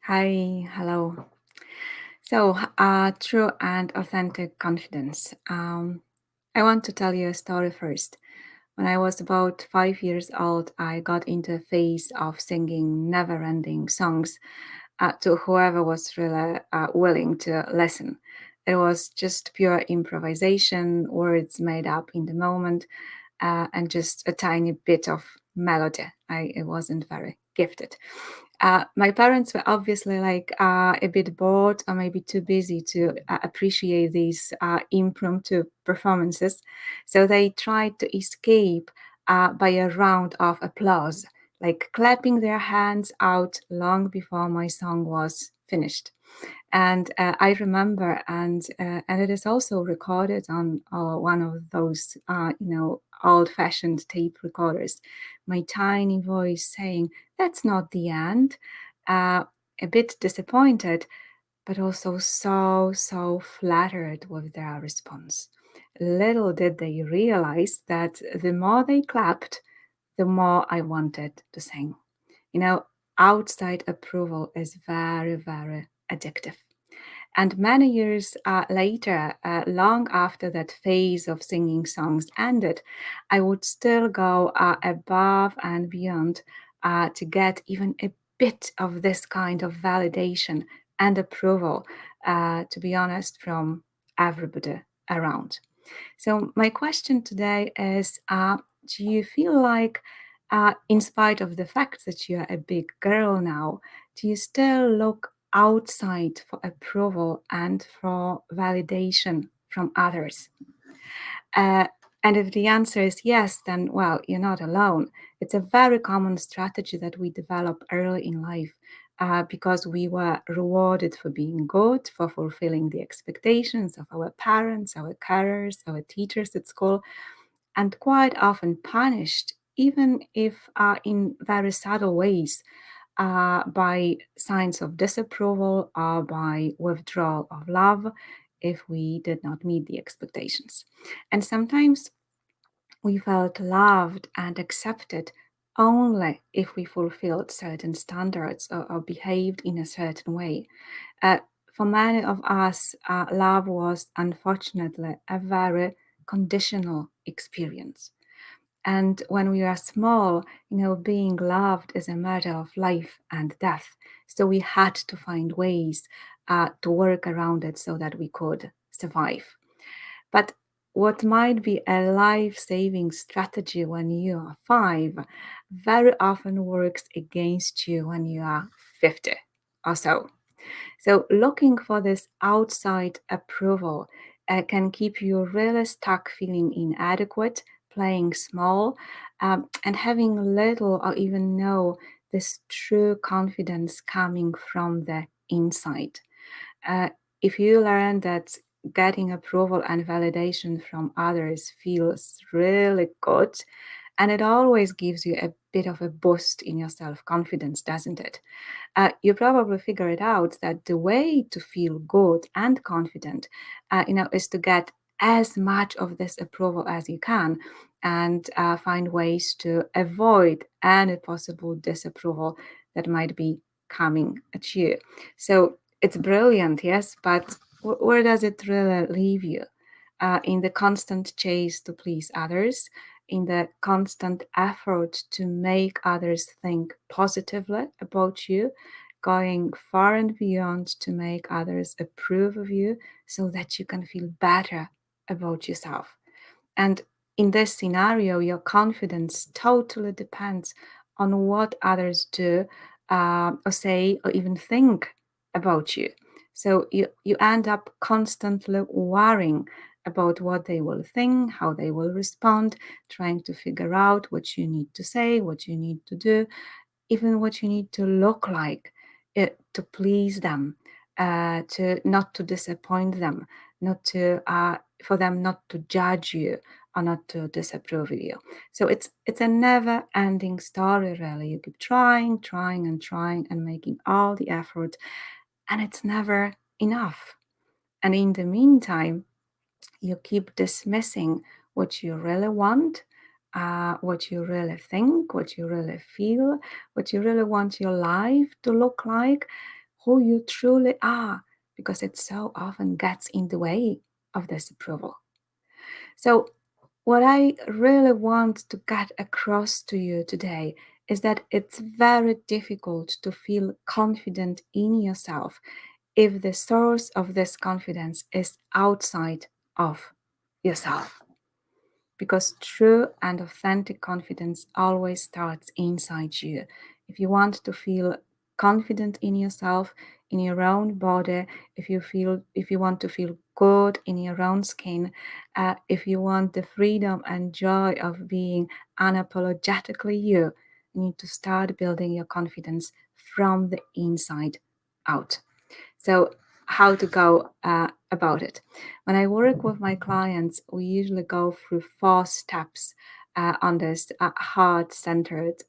Hi, hello. True and authentic confidence. I want to tell you a story first. When I was about 5 years old, I got into a phase of singing never ending songs to whoever was really willing to listen. It was just pure improvisation, words made up in the moment, and just a tiny bit of melody. I wasn't very gifted. My parents were obviously like a bit bored or maybe too busy to appreciate these impromptu performances. So they tried to escape by a round of applause, like clapping their hands out long before my song was finished. And I remember, and it is also recorded on one of those, old-fashioned tape recorders. My tiny voice saying, "That's not the end." Uh, a bit disappointed, but also so flattered with their response. Little did they realize that the more they clapped, the more I wanted to sing. You know, outside approval is very addictive. And many years later, long after that phase of singing songs ended, I would still go above and beyond to get even a bit of this kind of validation and approval, to be honest, from everybody around. So, my question today is do you feel like, in spite of the fact that you're a big girl now, do you still look outside for approval and for validation from others? Uh, and if the answer is yes, then, well, you're not alone. It's a very common strategy that we develop early in life because we were rewarded for being good, for fulfilling the expectations of our parents, our carers, our teachers at school, and quite often punished, even if in very subtle ways, by signs of disapproval or by withdrawal of love if we did not meet the expectations. And sometimes we felt loved and accepted only if we fulfilled certain standards or behaved in a certain way. Uh, for many of us, love was unfortunately a very conditional experience. And when we are small, being loved is a matter of life and death. So we had to find ways to work around it so that we could survive. But what might be a life saving strategy when you are 5 very often works against you when you are 50 or so. So, looking for this outside approval can keep you really stuck feeling inadequate, playing small, and having little or even no this true confidence coming from the inside. Uh, if you learn that getting approval and validation from others feels really good, and it always gives you a bit of a boost in your self confidence, doesn't it? You probably figured out that the way to feel good and confident, is to get as much of this approval as you can and find ways to avoid any possible disapproval that might be coming at you. So it's brilliant, yes, but where does it really leave you? In the constant chase to please others, in the constant effort to make others think positively about you, going far and beyond to make others approve of you so that you can feel better about yourself. And in this scenario, your confidence totally depends on what others do or say or even think about you. So you end up constantly worrying about what they will think, how they will respond, trying to figure out what you need to say, what you need to do, even what you need to look like to please them, to not to disappoint them, not to for them not to judge you or not to disapprove of you. So it's a never-ending story, really. You keep trying and making all the effort, and it's never enough. And in the meantime, you keep dismissing what you really want, what you really think, what you really feel, what you really want your life to look like, who you truly are, because it so often gets in the way of this approval. So, what I really want to get across to you today is that it's very difficult to feel confident in yourself if the source of this confidence is outside of yourself. Because true and authentic confidence always starts inside you. If you want to feel confident in yourself, in your own body, if you want to feel good in your own skin, if you want the freedom and joy of being unapologetically you, you need to start building your confidence from the inside out. So, how to go about it? When I work with my clients, we usually go through 4 steps on this heart-centered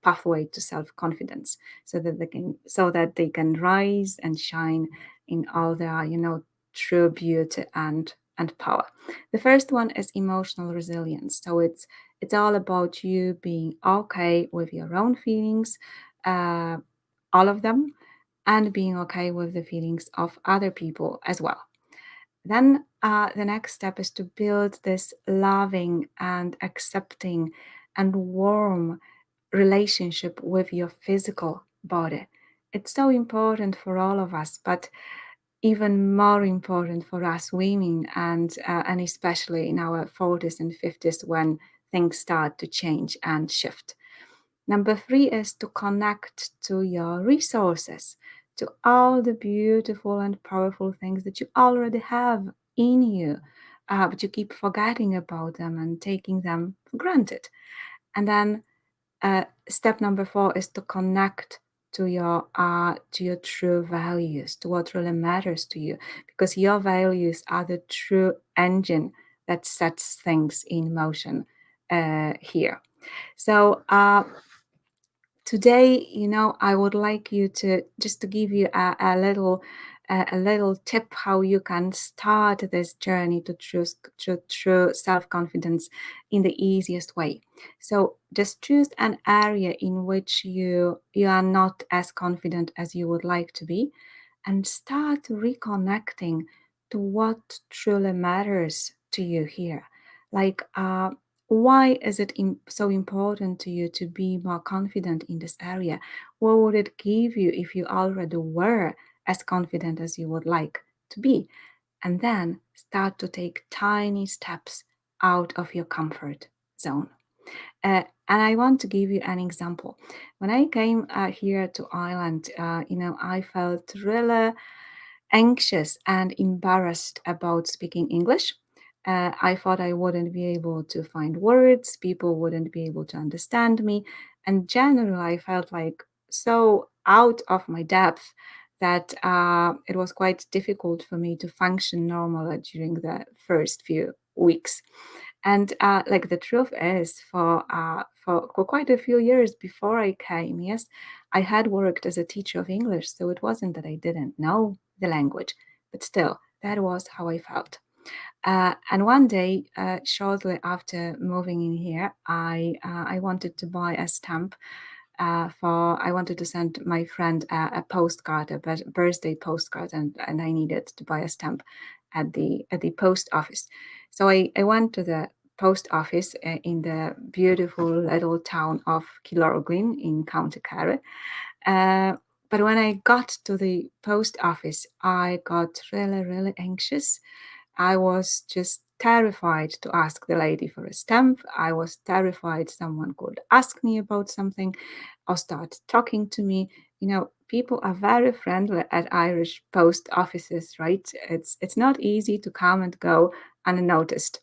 pathway to self-confidence, so that they can rise and shine in all their true beauty and power. The first one is emotional resilience. So it's all about you being okay with your own feelings, uh, all of them, and being okay with the feelings of other people as well. Then the next step is to build this loving and accepting and warm relationship with your physical body. It's so important for all of us, but even more important for us women, and especially in our 40s and 50s when things start to change and shift. Number 3 is to connect to your resources, to all the beautiful and powerful things that you already have in you, but you keep forgetting about them and taking them for granted. And then step number 4 is to connect to your true values, to what really matters to you, because your values are the true engine that sets things in motion here. So today, I would like you to just to give you a little tip how you can start this journey to true self-confidence in the easiest way. So just choose an area in which you are not as confident as you would like to be, and start reconnecting to what truly matters to you here. Like, why is it so important to you to be more confident in this area? What would it give you if you already were as confident as you would like to be? And then start to take tiny steps out of your comfort zone. And I want to give you an example. When I came here to Ireland, I felt really anxious and embarrassed about speaking English. I thought I wouldn't be able to find words, people wouldn't be able to understand me. And generally, I felt like so out of my depth that it was quite difficult for me to function normally during the first few weeks. And like the truth is, for quite a few years before I came, yes, I had worked as a teacher of English, so it wasn't that I didn't know the language, but still, that was how I felt. And one day, shortly after moving in here, I wanted to buy a stamp I wanted to send my friend a postcard, a birthday postcard, and I needed to buy a stamp at the post office. So I went to the post office in the beautiful little town of Killorglin in County Kerry. Uh, but when I got to the post office, I got really, really anxious. I was just terrified to ask the lady for a stamp. I was terrified someone could ask me about something or start talking to me. People are very friendly at Irish post offices, right? It's not easy to come and go unnoticed.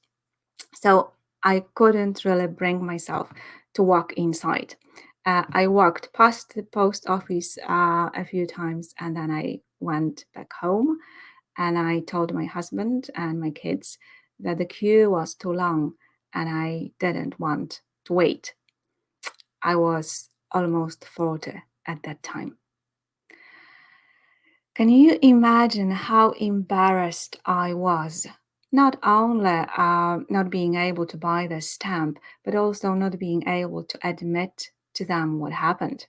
So I couldn't really bring myself to walk inside. I walked past the post office a few times, and then I went back home, and I told my husband and my kids that the queue was too long and I didn't want to wait. I was almost 40 at that time. Can you imagine how embarrassed I was? Not only not being able to buy the stamp, but also not being able to admit to them what happened.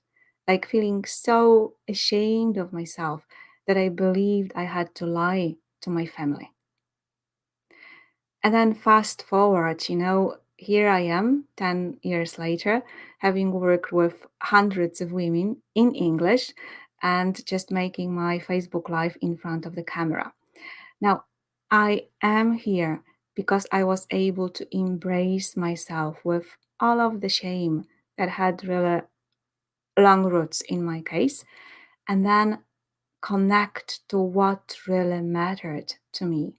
like feeling so ashamed of myself that I believed I had to lie to my family. And then fast forward, here I am 10 years later, having worked with hundreds of women in English and just making my Facebook Live in front of the camera. Now, I am here because I was able to embrace myself with all of the shame that had really long roots in my case, and then connect to what really mattered to me.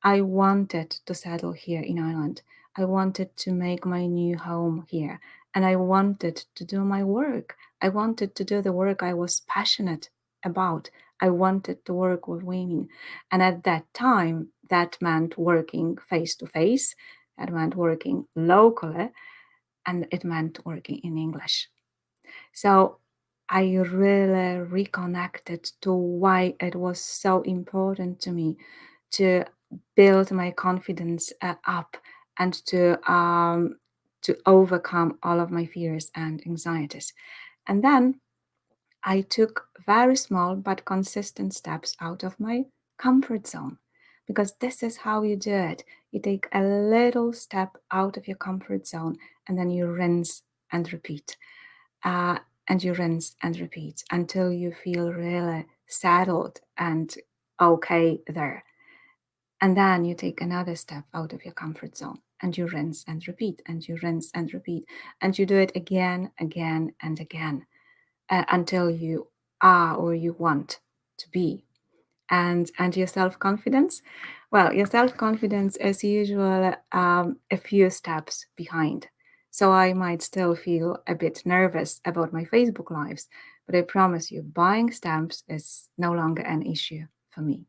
I wanted to settle here in Ireland. I wanted to make my new home here. And I wanted to do my work. I wanted to do the work I was passionate about. I wanted to work with women. And at that time, that meant working face to face, that meant working locally, and it meant working in English. So I really reconnected to why it was so important to me to build my confidence up and to overcome all of my fears and anxieties. And then I took very small but consistent steps out of my comfort zone, because this is how you do it. You take a little step out of your comfort zone and then you rinse and repeat. Uh, and you rinse and repeat until you feel really settled and okay there. And then you take another step out of your comfort zone and you rinse and repeat and you rinse and repeat. And you do it again, again, and again until you are or you want to be. And your self-confidence, well, your self-confidence is usually a few steps behind. So I might still feel a bit nervous about my Facebook lives, but I promise you, buying stamps is no longer an issue for me.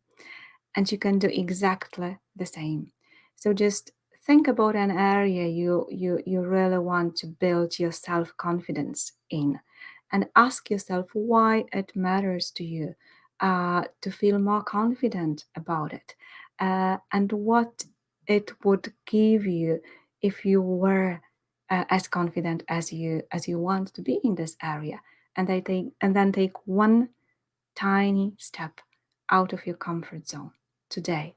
And you can do exactly the same. So just think about an area you really want to build your self-confidence in, and ask yourself why it matters to you to feel more confident about it, and what it would give you if you were as confident as you want to be in this area. And then take one tiny step out of your comfort zone today,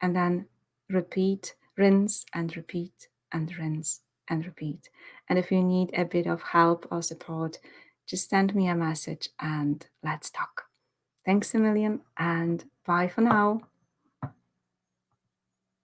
and then repeat, rinse and repeat and rinse and repeat. And if you need a bit of help or support, just send me a message and let's talk. Thanks a million and bye for now.